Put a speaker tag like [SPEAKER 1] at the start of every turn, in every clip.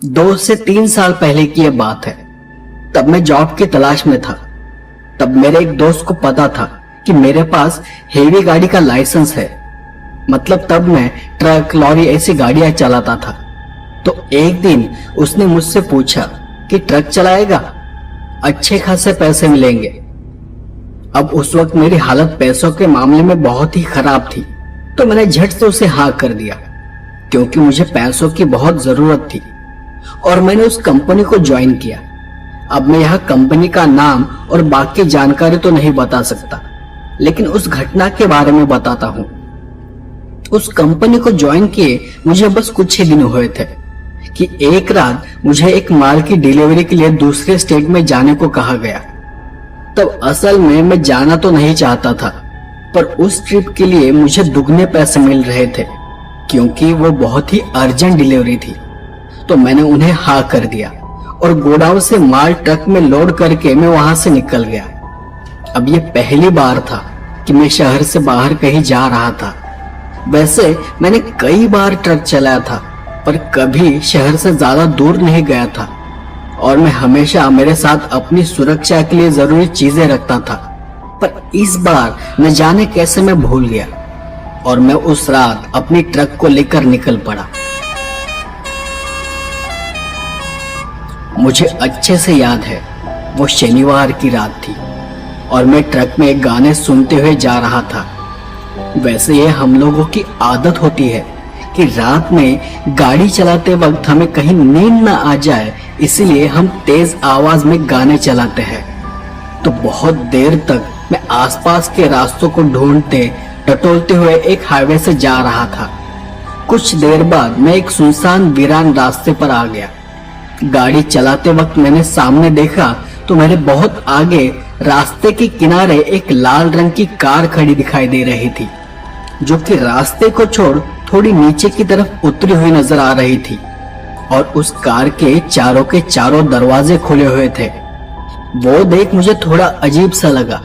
[SPEAKER 1] 2 से 3 साल पहले की यह बात है। तब मैं जॉब की तलाश में था। तब मेरे एक दोस्त को पता था कि मेरे पास हेवी गाड़ी का लाइसेंस है। मतलब तब मैं ट्रक, लॉरी ऐसी गाड़ियां चलाता था। तो एक दिन उसने मुझसे पूछा कि ट्रक चलाएगा, अच्छे खासे पैसे मिलेंगे। अब उस वक्त मेरी हालत पैसों के मामले में बहुत ही खराब थी, तो मैंने झट से उसे हाँ कर दिया, क्योंकि मुझे पैसों की बहुत जरूरत थी। और मैंने उस कंपनी को ज्वाइन किया। अब मैं यह कंपनी का नाम और बाकी जानकारी तो नहीं बता सकता, लेकिन उस घटना के बारे में बताता हूँ। उस कंपनी को ज्वाइन किए मुझे बस कुछ ही दिन हुए थे कि एक रात मुझे एक माल की डिलीवरी के लिए दूसरे स्टेट में जाने को कहा गया। तब असल में मैं जाना तो नहीं चाहता था, पर उस ट्रिप के लिए मुझे दुगने पैसे मिल रहे थे, क्योंकि वो बहुत ही अर्जेंट डिलीवरी थी। तो मैंने उन्हें हाँ कर दिया और गोडाउन से माल ट्रक में लोड करके मैं वहां से निकल गया। अब ये पहली बार था कि मैं शहर से बाहर कहीं जा रहा था। वैसे मैंने कई बार ट्रक चलाया था, पर कभी शहर से ज्यादा दूर नहीं गया था। और मैं हमेशा मेरे साथ अपनी सुरक्षा के लिए जरूरी चीजें रखता था, पर इस बार न जाने कैसे मैं भूल गया और मैं उस रात अपनी ट्रक को लेकर निकल पड़ा। मुझे अच्छे से याद है, वो शनिवार की रात थी और मैं ट्रक में गाने सुनते हुए जा रहा था। वैसे ये हम लोगों की आदत होती है कि रात में गाड़ी चलाते वक्त हमें कहीं नींद ना आ जाए, इसलिए हम तेज आवाज में गाने चलाते हैं। तो बहुत देर तक मैं आसपास के रास्तों को ढूंढते टटोलते हुए एक हाईवे से जा रहा था। कुछ देर बाद मैं एक सुनसान वीरान रास्ते पर आ गया। गाड़ी चलाते वक्त मैंने सामने देखा तो मेरे बहुत आगे रास्ते के किनारे एक लाल रंग की कार खड़ी दिखाई दे रही थी, जो कि रास्ते को छोड़ थोड़ी नीचे की तरफ उतरी हुई नजर आ रही थी। और उस कार के चारों दरवाजे खुले हुए थे। वो देख मुझे थोड़ा अजीब सा लगा,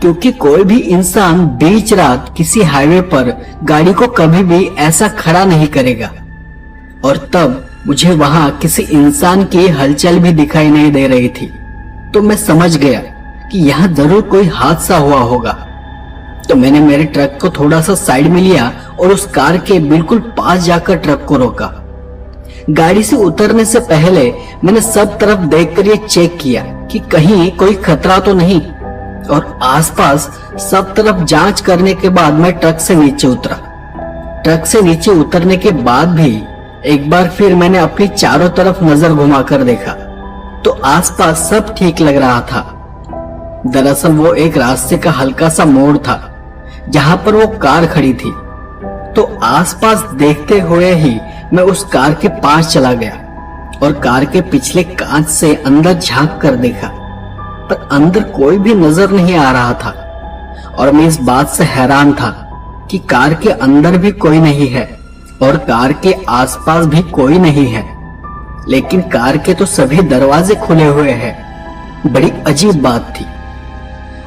[SPEAKER 1] क्योंकि कोई भी इंसान बीच रात किसी हाईवे पर गाड़ी को कभी भी ऐसा खड़ा नहीं करेगा। और तब मुझे वहां किसी इंसान की हलचल भी दिखाई नहीं दे रही थी। तो मैं समझ गया कि यहाँ जरूर कोई हादसा हुआ होगा। तो मैंने मेरे ट्रक को थोड़ा सा साइड में लिया और उस कार के बिल्कुल पास जाकर ट्रक को रोका। गाड़ी से उतरने से पहले मैंने सब तरफ देखकर ये चेक किया कि कहीं कोई खतरा तो नहीं, और आसपास सब तरफ जांच करने के बाद मैं ट्रक से नीचे उतरा। ट्रक से नीचे उतरने के बाद भी एक बार फिर मैंने अपनी चारों तरफ नजर घुमाकर देखा, तो आसपास सब ठीक लग रहा था। दरअसल वो एक रास्ते का हल्का सा मोड़ था जहां पर वो कार खड़ी थी। तो आसपास देखते हुए ही मैं उस कार के पास चला गया और कार के पिछले कांच से अंदर झांक कर देखा, पर अंदर कोई भी नजर नहीं आ रहा था। और मैं इस बात से हैरान था कि कार के अंदर भी कोई नहीं है और कार के आसपास भी कोई नहीं है, लेकिन कार के तो सभी दरवाजे खुले हुए हैं। बड़ी अजीब बात थी।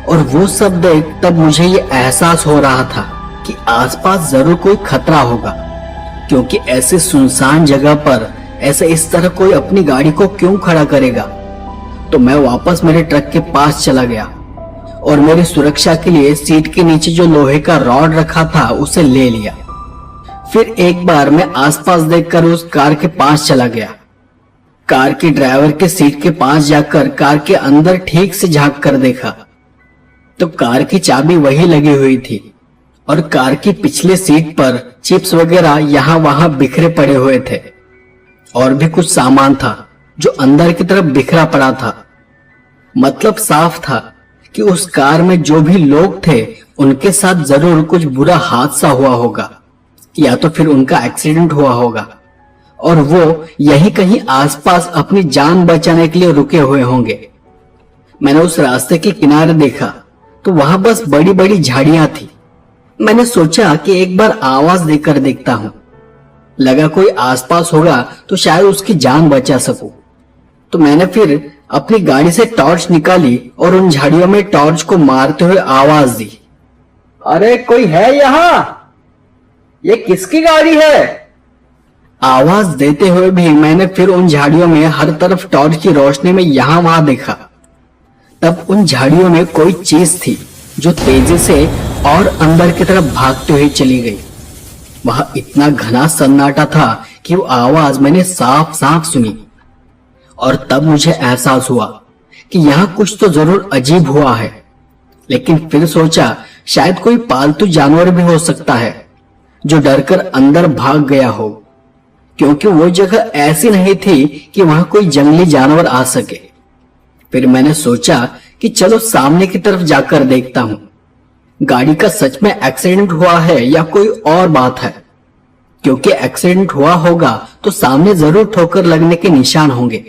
[SPEAKER 1] और वो सब देख तब मुझे ये एहसास हो रहा था कि आसपास जरूर कोई खतरा होगा, क्योंकि ऐसे सुनसान जगह पर ऐसे इस तरह कोई अपनी गाड़ी को क्यों खड़ा करेगा। तो मैं वापस मेरे ट्रक के पास चला गया और मेरी सुरक्षा के लिए सीट के नीचे जो लोहे का रॉड रखा था उसे ले लिया। फिर एक बार मैं आसपास देखकर उस कार के पास चला गया। कार के ड्राइवर के सीट के पास जाकर कार के अंदर ठीक से झांक कर देखा, तो कार की चाबी वही लगी हुई थी और कार की पिछले सीट पर चिप्स वगैरह यहाँ वहां बिखरे पड़े हुए थे। और भी कुछ सामान था जो अंदर की तरफ बिखरा पड़ा था। मतलब साफ था कि उस कार में जो भी लोग थे उनके साथ जरूर कुछ बुरा हादसा हुआ होगा, या तो फिर उनका एक्सीडेंट हुआ होगा और वो यही कहीं आसपास अपनी जान बचाने के लिए रुके हुए होंगे। मैंने उस रास्ते के किनारे देखा तो वहां बस बड़ी बड़ी झाड़ियां थी। मैंने सोचा कि एक बार आवाज देकर देखता हूं। लगा कोई आसपास होगा तो शायद उसकी जान बचा सकूं। तो मैंने फिर अपनी गाड़ी से टॉर्च निकाली और उन झाड़ियों में टॉर्च को मारते हुए आवाज दी, अरे कोई है यहाँ? ये किसकी गाड़ी है? आवाज देते हुए भी मैंने फिर उन झाड़ियों में हर तरफ टॉर्च की रोशनी में यहां वहां देखा। तब उन झाड़ियों में कोई चीज थी जो तेजी से और अंदर की तरफ भागते हुए चली गई। वह इतना घना सन्नाटा था कि वो आवाज मैंने साफ साफ सुनी। और तब मुझे एहसास हुआ कि यहाँ कुछ तो जरूर अजीब हुआ है। लेकिन फिर सोचा शायद कोई पालतू जानवर भी हो सकता है जो डरकर अंदर भाग गया हो, क्योंकि वो जगह ऐसी नहीं थी कि वहां कोई जंगली जानवर आ सके। फिर मैंने सोचा कि चलो सामने की तरफ जाकर देखता हूं, गाड़ी का सच में एक्सीडेंट हुआ है या कोई और बात है। क्योंकि एक्सीडेंट हुआ होगा तो सामने जरूर ठोकर लगने के निशान होंगे।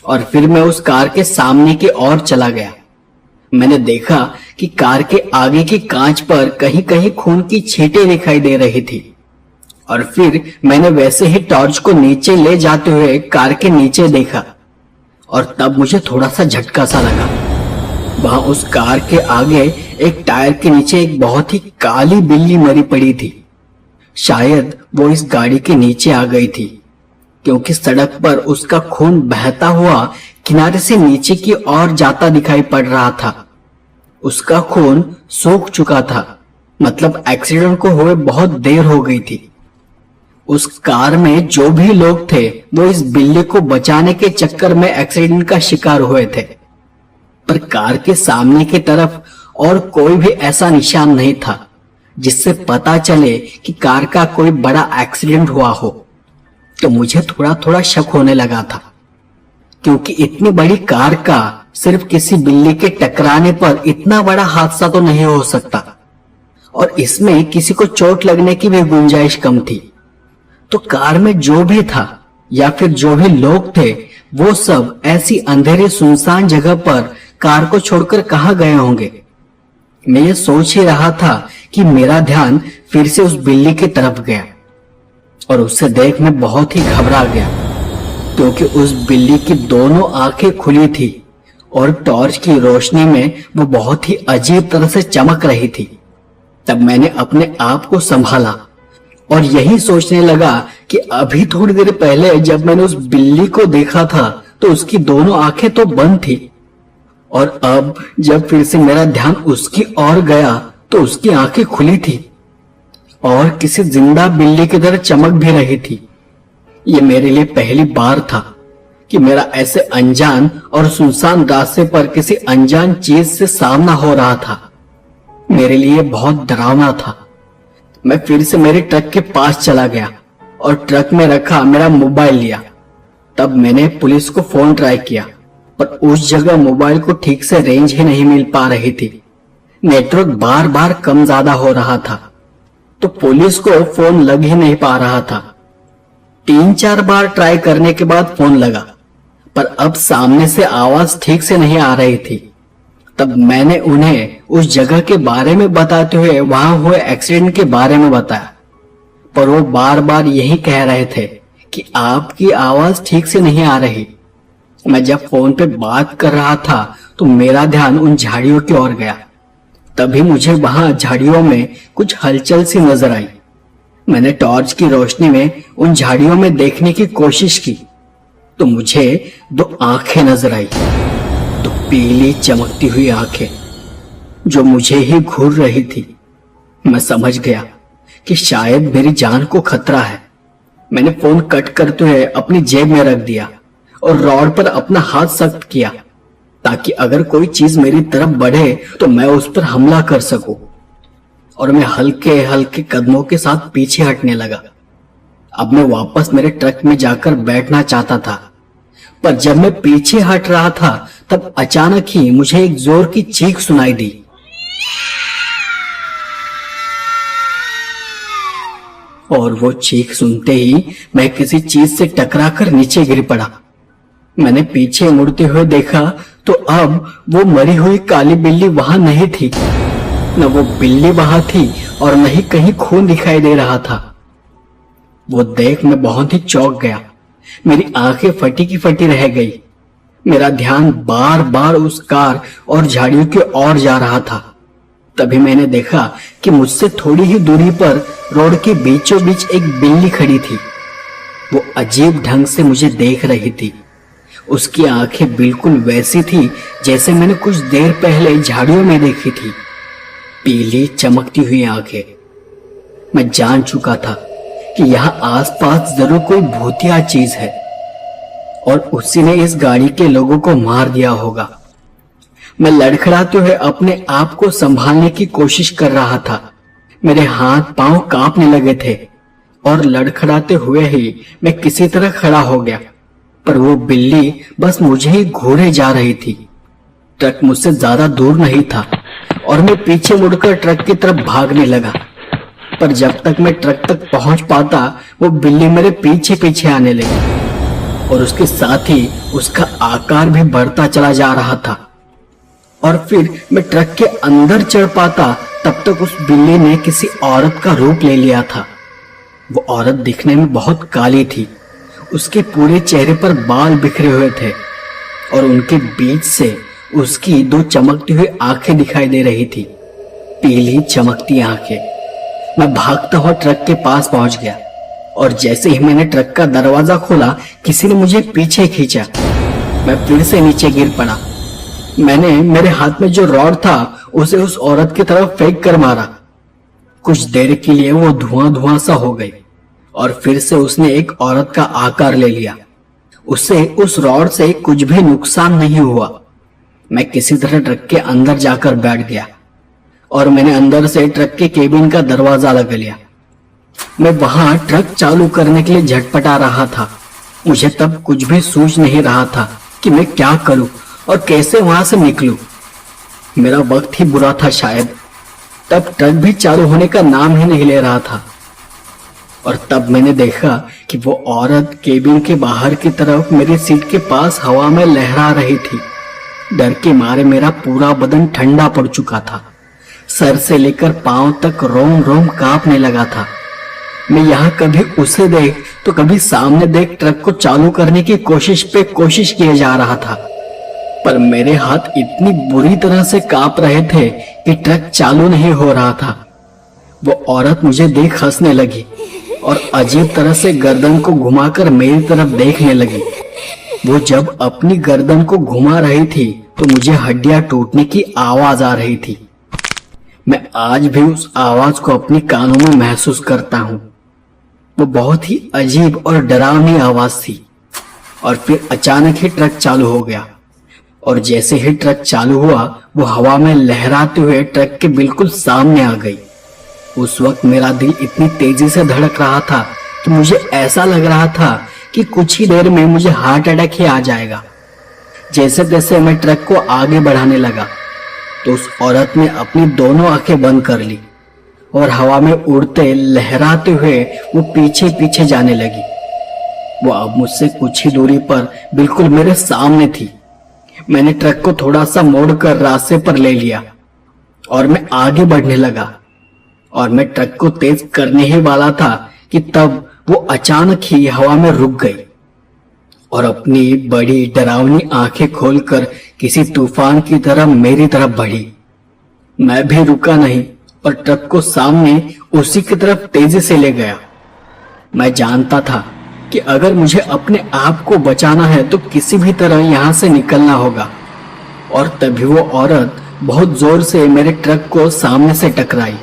[SPEAKER 1] और फिर मैं उस कार के सामने की ओर चला गया। मैंने देखा कि कार के आगे की कांच पर कहीं कहीं खून की छींटें दिखाई दे रही थी। और फिर मैंने वैसे ही टॉर्च को नीचे ले जाते हुए कार के नीचे देखा। और तब मुझे थोड़ा सा झटका सा लगा। वहां उस कार के आगे एक टायर के नीचे एक बहुत ही काली बिल्ली मरी पड़ी थी। शायद वो इस गाड़ी के नीचे आ गई थी, क्योंकि सड़क पर उसका खून बहता हुआ किनारे से नीचे की ओर जाता दिखाई पड़ रहा था। उसका खून सूख चुका था, मतलब एक्सीडेंट को हुए बहुत देर हो गई थी। उस कार में जो भी लोग थे वो इस बिल्ली को बचाने के चक्कर में एक्सीडेंट का शिकार हुए थे। पर कार के सामने की तरफ और कोई भी ऐसा निशान नहीं था जिससे पता चले कि कार का कोई बड़ा एक्सीडेंट हुआ हो। तो मुझे थोड़ा थोड़ा शक होने लगा था, क्योंकि इतनी बड़ी कार का सिर्फ किसी बिल्ली के टकराने पर इतना बड़ा हादसा तो नहीं हो सकता, और इसमें किसी को चोट लगने की भी गुंजाइश कम थी। तो कार में जो भी था या फिर जो भी लोग थे वो सब ऐसी अंधेरी सुनसान जगह पर कार को छोड़कर कहां गए होंगे। मैं ये सोच ही रहा था कि मेरा ध्यान फिर से उस बिल्ली की तरफ गया, और उसे देख मैं बहुत ही घबरा गया, क्योंकि उस बिल्ली की दोनों आंखें खुली थी और टॉर्च की रोशनी में वो बहुत ही अजीब तरह से चमक रही थी। तब मैंने अपने आप को संभाला और यही सोचने लगा कि अभी थोड़ी देर पहले जब मैंने उस बिल्ली को देखा था तो उसकी दोनों आंखें तो बंद थी, और अब जब फिर से मेरा ध्यान उसकी ओर गया तो उसकी आंखें खुली थी और किसी जिंदा बिल्ली की तरह चमक भी रही थी। ये मेरे लिए पहली बार था कि मेरा ऐसे अनजान और सुनसान रास्ते पर किसी अनजान चीज से सामना हो रहा था। मेरे लिए बहुत डरावना था। मैं फिर से मेरे ट्रक के पास चला गया और ट्रक में रखा मेरा मोबाइल लिया। तब मैंने पुलिस को फोन ट्राई किया, पर उस जगह मोबाइल को ठीक से रेंज ही नहीं मिल पा रही थी। नेटवर्क बार बार कम ज्यादा हो रहा था, तो पुलिस को फोन लग ही नहीं पा रहा था। 3-4 बार ट्राई करने के बाद फोन लगा, पर अब सामने से आवाज ठीक से नहीं आ रही थी। तब मैंने उन्हें उस जगह के बारे में बताते हुए वहां हुए एक्सीडेंट के बारे में बताया, पर वो बार बार यही कह रहे थे कि आपकी आवाज ठीक से नहीं आ रही। मैं जब फोन पे बात कर रहा था तो मेरा ध्यान उन झाड़ियों की ओर गया। तभी मुझे वहां झाड़ियों में कुछ हलचल सी नजर आई। मैंने टॉर्च की रोशनी में उन झाड़ियों में देखने की कोशिश की तो मुझे 2 आंखें नजर आई, 2 पीली चमकती हुई आंखें जो मुझे ही घूर रही थी। मैं समझ गया कि शायद मेरी जान को खतरा है। मैंने फोन कट करते हुए अपनी जेब में रख दिया और रॉड पर अपना हाथ सख्त किया, ताकि अगर कोई चीज मेरी तरफ बढ़े तो मैं उस पर हमला कर सकूं। और मैं हल्के हल्के कदमों के साथ पीछे हटने लगा। अब मैं वापस मेरे ट्रक में जाकर बैठना चाहता था, पर जब मैं पीछे हट रहा था तब अचानक ही मुझे एक जोर की चीख सुनाई दी। और वो चीख सुनते ही मैं किसी चीज से टकराकर नीचे गिर पड़ा। मैंने पीछे मुड़ते हुए देखा तो अब वो मरी हुई काली बिल्ली वहां नहीं थी। न वो बिल्ली वहां थी और न ही कहीं खून दिखाई दे रहा था। वो देख मैं बहुत ही चौंक गया। मेरी आंखें फटी की फटी रह गई। मेरा ध्यान बार बार उस कार और झाड़ियों की ओर जा रहा था। तभी मैंने देखा कि मुझसे थोड़ी ही दूरी पर रोड के बीचों बीच एक बिल्ली खड़ी थी। वो अजीब ढंग से मुझे देख रही थी। उसकी आंखें बिल्कुल वैसी थी जैसे मैंने कुछ देर पहले झाड़ियों में देखी थी, पीली चमकती हुई आंखें। मैं जान चुका था कि यहाँ आसपास जरूर कोई भूतिया चीज है और उसी ने इस गाड़ी के लोगों को मार दिया होगा। मैं लड़खड़ाते हुए अपने आप को संभालने की कोशिश कर रहा था। मेरे हाथ पांव कांपने लगे थे और लड़खड़ाते हुए ही मैं किसी तरह खड़ा हो गया, पर वो बिल्ली बस मुझे ही घूरे जा रही थी। ट्रक मुझसे ज्यादा दूर नहीं था और मैं पीछे मुड़कर ट्रक की तरफ भागने लगा, पर जब तक मैं ट्रक तक पहुंच पाता वो बिल्ली मेरे पीछे पीछे आने लगी और उसके साथ ही उसका आकार भी बढ़ता चला जा रहा था। और फिर मैं ट्रक के अंदर चढ़ पाता तब तक उस बिल्ली ने किसी औरत का रूप ले लिया था। वो औरत दिखने में बहुत काली थी, उसके पूरे चेहरे पर बाल बिखरे हुए थे और उनके बीच से उसकी दो चमकती हुई आंखें दिखाई दे रही थी, पीली चमकती आंखें। मैं भागता हुआ ट्रक के पास पहुंच गया और जैसे ही मैंने ट्रक का दरवाजा खोला किसी ने मुझे पीछे खींचा। मैं फिर से नीचे गिर पड़ा। मैंने मेरे हाथ में जो रॉड था उसे उस औरत की तरफ फेंक कर मारा। कुछ देर के लिए वो धुआं धुआं सा हो गई और फिर से उसने एक औरत का आकार ले लिया। उसे उस रॉड से कुछ भी नुकसान नहीं हुआ। मैं किसी तरह ट्रक के अंदर जाकर बैठ गया और मैंने अंदर से ट्रक के केबिन का दरवाजा लगा लिया। मैं वहां ट्रक चालू करने के लिए झटपटा रहा था। मुझे तब कुछ भी सूझ नहीं रहा था कि मैं क्या करूं और कैसे वहां से निकलूं। मेरा वक्त ही बुरा था शायद। तब ट्रक भी चालू होने का नाम ही नहीं ले रहा था और तब मैंने देखा कि वो औरत केबिन के बाहर की तरफ मेरी सीट के पास हवा में लहरा रही थी। डर के मारे मेरा पूरा बदन ठंडा पड़ चुका था। सर से लेकर पांव तक रोम रोम कांपने लगा था। मैं यहाँ कभी उसे देख तो कभी सामने देख ट्रक को चालू करने की कोशिश किए जा रहा था, पर मेरे हाथ इतनी बुरी तरह से कांप रहे थे कि ट्रक चालू नहीं हो रहा था। वो औरत मुझे देख हंसने लगी और अजीब तरह से गर्दन को घुमाकर मेरी तरफ देखने लगी। वो जब अपनी गर्दन को घुमा रही थी तो मुझे हड्डियां टूटने की आवाज आ रही थी। मैं आज भी उस आवाज को अपने कानों में महसूस करता हूँ। वो बहुत ही अजीब और डरावनी आवाज थी। और फिर अचानक ही ट्रक चालू हो गया और जैसे ही ट्रक चालू हुआ वो हवा में लहराते हुए ट्रक के बिल्कुल सामने आ गई। उस वक्त मेरा दिल इतनी तेजी से धड़क रहा था कि मुझे ऐसा लग रहा था कि कुछ ही देर में मुझे हार्ट अटैक ही आ जाएगा। जैसे तैसे मैं ट्रक को आगे बढ़ाने लगा तो उस औरत ने अपनी दोनों आंखें बंद कर ली और हवा में उड़ते लहराते हुए वो पीछे पीछे जाने लगी। वो अब मुझसे कुछ ही दूरी पर बिल्कुल मेरे सामने थी। मैंने ट्रक को थोड़ा सा मोड़कर रास्ते पर ले लिया और मैं आगे बढ़ने लगा और मैं ट्रक को तेज करने ही वाला था कि तब वो अचानक ही हवा में रुक गई और अपनी बड़ी डरावनी आंखें खोलकर किसी तूफान की तरह मेरी तरफ बढ़ी। मैं भी रुका नहीं और ट्रक को सामने उसी की तरफ तेजी से ले गया। मैं जानता था कि अगर मुझे अपने आप को बचाना है तो किसी भी तरह यहां से निकलना होगा। और तभी वो औरत बहुत जोर से मेरे ट्रक को सामने से टकराई,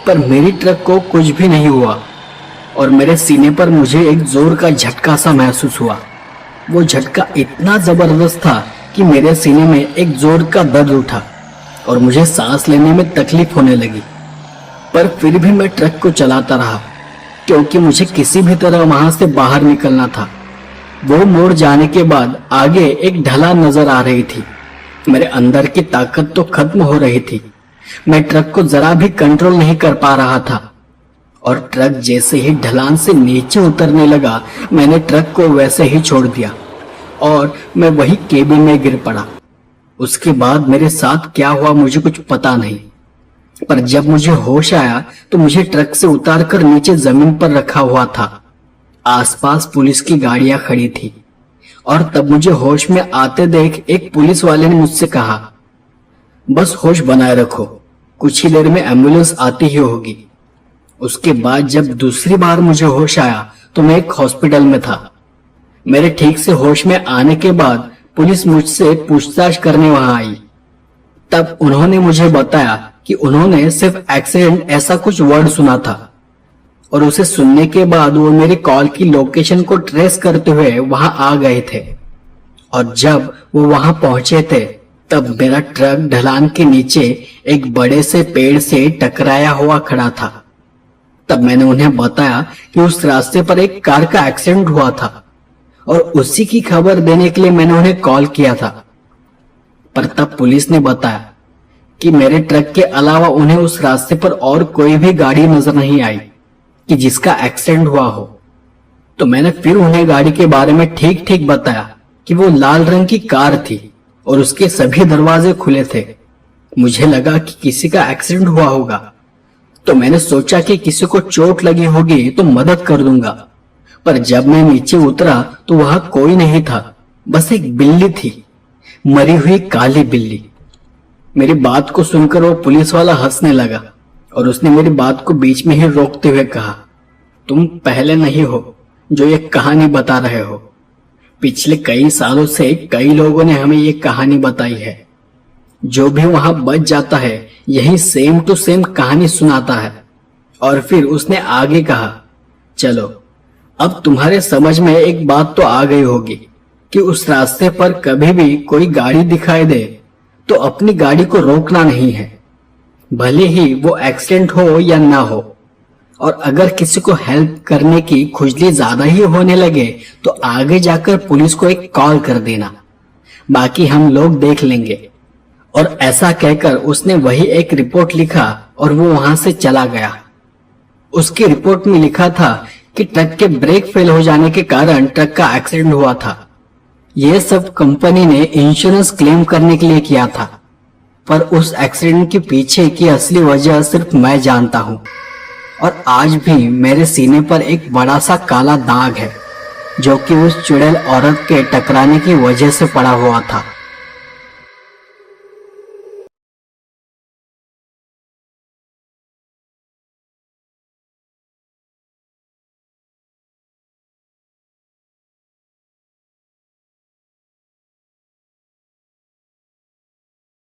[SPEAKER 1] पर मेरी ट्रक को कुछ भी नहीं हुआ और मेरे सीने पर मुझे एक जोर का झटका सा महसूस हुआ। वो झटका इतना जबरदस्त था कि मेरे सीने में एक जोर का दर्द उठा और मुझे सांस लेने में तकलीफ होने लगी। पर फिर भी मैं ट्रक को चलाता रहा क्योंकि मुझे किसी भी तरह वहां से बाहर निकलना था। वो मोड़ जाने के बाद आगे एक ढलान नजर आ रही थी। मेरे अंदर की ताकत तो खत्म हो रही थी। मैं ट्रक को जरा भी कंट्रोल नहीं कर पा रहा था और ट्रक जैसे ही ढलान से नीचे उतरने लगा मैंने ट्रक को वैसे ही छोड़ दिया और मैं वही केबिन में गिर पड़ा। उसके बाद मेरे साथ क्या हुआ मुझे कुछ पता नहीं, पर जब मुझे होश आया तो मुझे ट्रक से उतारकर नीचे जमीन पर रखा हुआ था। आसपास पुलिस की गाड़ियां खड़ी थी और तब मुझे होश में आते देख एक पुलिस वाले ने मुझसे कहा, बस होश बनाए रखो, कुछ ही देर में एम्बुलेंस आती ही होगी। उसके बाद जब दूसरी बार मुझे होश आया तो मैं एक हॉस्पिटल में था। मेरे ठीक से होश में आने के बाद पुलिस मुझसे पूछताछ करने वहां आई। तब उन्होंने मुझे बताया कि उन्होंने सिर्फ एक्सीडेंट ऐसा कुछ वर्ड सुना था और उसे सुनने के बाद वो मेरी कॉल की लोकेशन को ट्रेस करते हुए वहां आ गए थे। और जब वो वहां पहुंचे थे तब मेरा ट्रक ढलान के नीचे एक बड़े से पेड़ से टकराया हुआ खड़ा था। तब मैंने उन्हें बताया कि उस रास्ते पर एक कार का एक्सीडेंट हुआ था और उसी की खबर देने के लिए मैंने उन्हें कॉल किया था। पर तब पुलिस ने बताया कि मेरे ट्रक के अलावा उन्हें उस रास्ते पर और कोई भी गाड़ी नजर नहीं आई कि जिसका एक्सीडेंट हुआ हो। तो मैंने फिर उन्हें गाड़ी के बारे में ठीक ठीक बताया कि वो लाल रंग की कार थी और उसके सभी दरवाजे खुले थे। मुझे लगा कि किसी का एक्सीडेंट हुआ होगा, तो मैंने सोचा कि किसी को चोट लगी होगी तो मदद कर दूंगा। पर जब मैं नीचे उतरा तो वहां कोई नहीं था, बस एक बिल्ली थी, मरी हुई काली बिल्ली। मेरी बात को सुनकर वो पुलिस वाला हंसने लगा और उसने मेरी बात को बीच में ही रोकते हुए कहा, तुम पहले नहीं हो जो ये कहानी बता रहे हो। पिछले कई सालों से कई लोगों ने हमें ये कहानी बताई है। जो भी वहां बच जाता है यही सेम टू सेम कहानी सुनाता है। और फिर उसने आगे कहा, चलो अब तुम्हारे समझ में एक बात तो आ गई होगी कि उस रास्ते पर कभी भी कोई गाड़ी दिखाई दे तो अपनी गाड़ी को रोकना नहीं है, भले ही वो एक्सीडेंट हो या ना हो। और अगर किसी को हेल्प करने की खुजली ज्यादा ही होने लगे तो आगे जाकर पुलिस को एक कॉल कर देना, बाकी हम लोग देख लेंगे। और ऐसा कहकर उसने वही एक रिपोर्ट लिखा और वो वहां से चला गया। उसकी रिपोर्ट में लिखा था कि ट्रक के ब्रेक फेल हो जाने के कारण ट्रक का एक्सीडेंट हुआ था। यह सब कंपनी ने इंश्योरेंस क्लेम करने के लिए किया था, पर उस एक्सीडेंट के पीछे की असली वजह सिर्फ मैं जानता हूं। और आज भी मेरे सीने पर एक बड़ा सा काला दाग है जो कि उस चुड़ैल औरत के टकराने की वजह से पड़ा हुआ था।